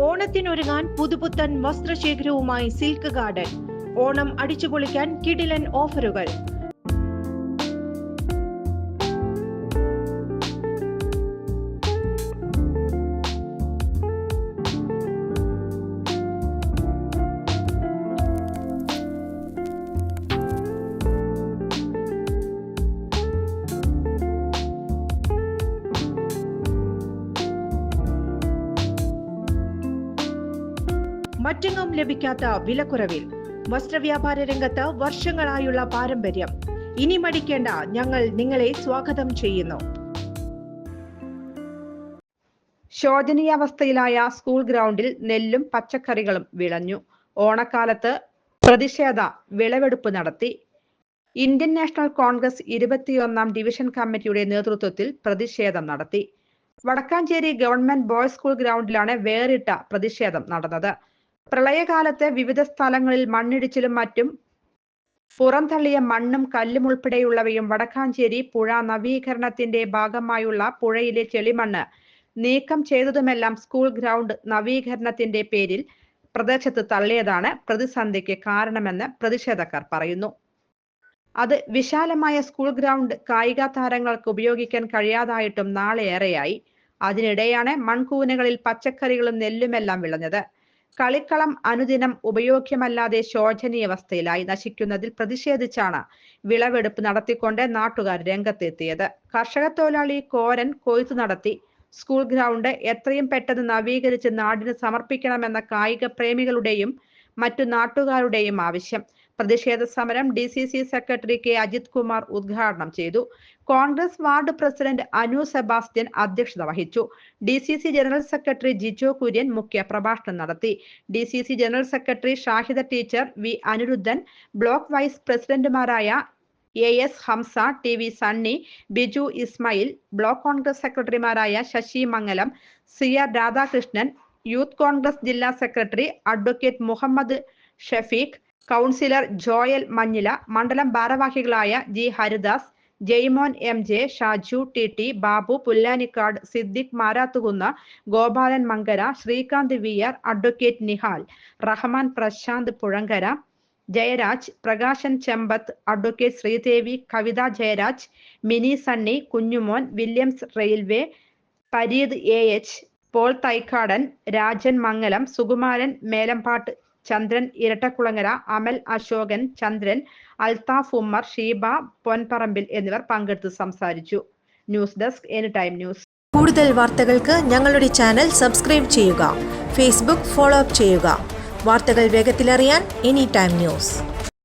ഓണത്തിനൊരുങ്ങാൻ പുതുപുത്തൻ വസ്ത്രശേഖരവുമായി silk garden. Onam അടിച്ചുപൊളിക്കാൻ കിടിലൻ ഓഫറുകൾ. മറ്റെങ്ങും ലഭിക്കാത്ത വിലക്കുറവിൽ വസ്ത്രവ്യാപാര രംഗത്ത് വർഷങ്ങളായുള്ള പാരമ്പര്യം. ഇനി മടിക്കേണ്ട, ഞങ്ങൾ നിങ്ങളെ സ്വാഗതം ചെയ്യുന്നു. ശോചനീയാവസ്ഥയിലായ സ്കൂൾ ഗ്രൗണ്ടിൽ നെല്ലും പച്ചക്കറികളും വിളഞ്ഞു. ഓണക്കാലത്ത് പ്രതിഷേധ വിളവെടുപ്പ് നടത്തി. ഇന്ത്യൻ നാഷണൽ കോൺഗ്രസ് 21ാം ഡിവിഷൻ കമ്മിറ്റിയുടെ നേതൃത്വത്തിൽ പ്രതിഷേധം നടത്തി. വടക്കാഞ്ചേരി ഗവൺമെന്റ് ബോയ്സ് സ്കൂൾ ഗ്രൗണ്ടിലാണ് വേറിട്ട പ്രതിഷേധം നടന്നത്. പ്രളയകാലത്ത് വിവിധ സ്ഥലങ്ങളിൽ മണ്ണിടിച്ചിലും മറ്റും പുറന്തള്ളിയ മണ്ണും കല്ലും ഉൾപ്പെടെയുള്ളവയും വടക്കാഞ്ചേരി പുഴ നവീകരണത്തിന്റെ ഭാഗമായുള്ള പുഴയിലെ ചെളിമണ്ണ് നീക്കം ചെയ്തതുമെല്ലാം സ്കൂൾ ഗ്രൗണ്ട് നവീകരണത്തിന്റെ പേരിൽ പ്രദേശത്ത് തള്ളിയതാണ് പ്രതിസന്ധിക്ക് കാരണമെന്ന് പ്രതിഷേധക്കാർ പറയുന്നു. അത് വിശാലമായ സ്കൂൾ ഗ്രൗണ്ട് കായിക താരങ്ങൾക്ക് ഉപയോഗിക്കാൻ കഴിയാതായിട്ടും നാളെയേറെയായി. അതിനിടെയാണ് മൺകൂനകളിൽ പച്ചക്കറികളും നെല്ലുമെല്ലാം വിളഞ്ഞത്. കളിക്കളം അനുദിനം ഉപയോഗ്യമല്ലാതെ ശോചനീയാവസ്ഥയിലായി നശിക്കുന്നതിൽ പ്രതിഷേധിച്ചാണ് വിളവെടുപ്പ് നടത്തിക്കൊണ്ട് നാട്ടുകാർ രംഗത്തെത്തിയത്. കർഷക തൊഴിലാളി കോരൻ കൊയ്ത്തു നടത്തി. സ്കൂൾ ഗ്രൗണ്ട് എത്രയും പെട്ടെന്ന് നവീകരിച്ച് നാടിന് സമർപ്പിക്കണമെന്ന കായിക പ്രേമികളുടെയും മറ്റു നാട്ടുകാരുടെയും ആവശ്യം. പ്രതിഷേധ സമരം DCC secretary K Ajith Kumar ഉദ്ഘാടനം ചെയ്തു. Congress ward president Anu Sebastian അധ്യക്ഷത വഹിച്ചു. DCC general secretary Jijo Kurian മുഖ്യ പ്രഭാഷണം നടത്തി. DCC general secretary Shahida teacher, V Aniruddhan, block vice പ്രസിഡന്റുമാരായ AS Hamsa, TV Sunny, Biju Ismail, block Congress സെക്രട്ടറിമാരായ ശശി മംഗലം, CR രാധാകൃഷ്ണൻ, യൂത്ത് കോൺഗ്രസ് ജില്ലാ secretary advocate Muhammad Shafeeq, councillor Joel Manjila, മണ്ഡലം ഭാരവാഹികളായ G Haridas, Jaimon MJ, Shaju TT, Babu Pullanikkad, Siddique Marathukunnu, Gopalan Mankara, Srikanth VR, advocate Nihal, Rahman Prasanth Puzhankara, Jayaraj, Prakashan Chembath, advocate Sreedevi, Kavitha Jayaraj, Mini Sunny, Kunjumon, Williams railway, Pareed AH, Paul Thaikkadan, Rajan Mangalam, Sukumaran Melampatt, Chandran Irattakulangara, Amal Ashokan, Chandran, Althaf Ummer, Sheeba Ponparambil എന്നിവർ പങ്കെടുത്ത് സംസാരിച്ചു. News desk anytime news. കൂടുതൽ വാർത്തകൾക്ക് ഞങ്ങളുടെ ചാനൽ സബ്സ്ക്രൈബ് ചെയ്യുക. ഫേസ്ബുക്ക് ഫോളോ അപ്പ് ചെയ്യുക. വാർത്തകൾ വേഗത്തിലറിയാൻ എനിടൈം ന്യൂസ്.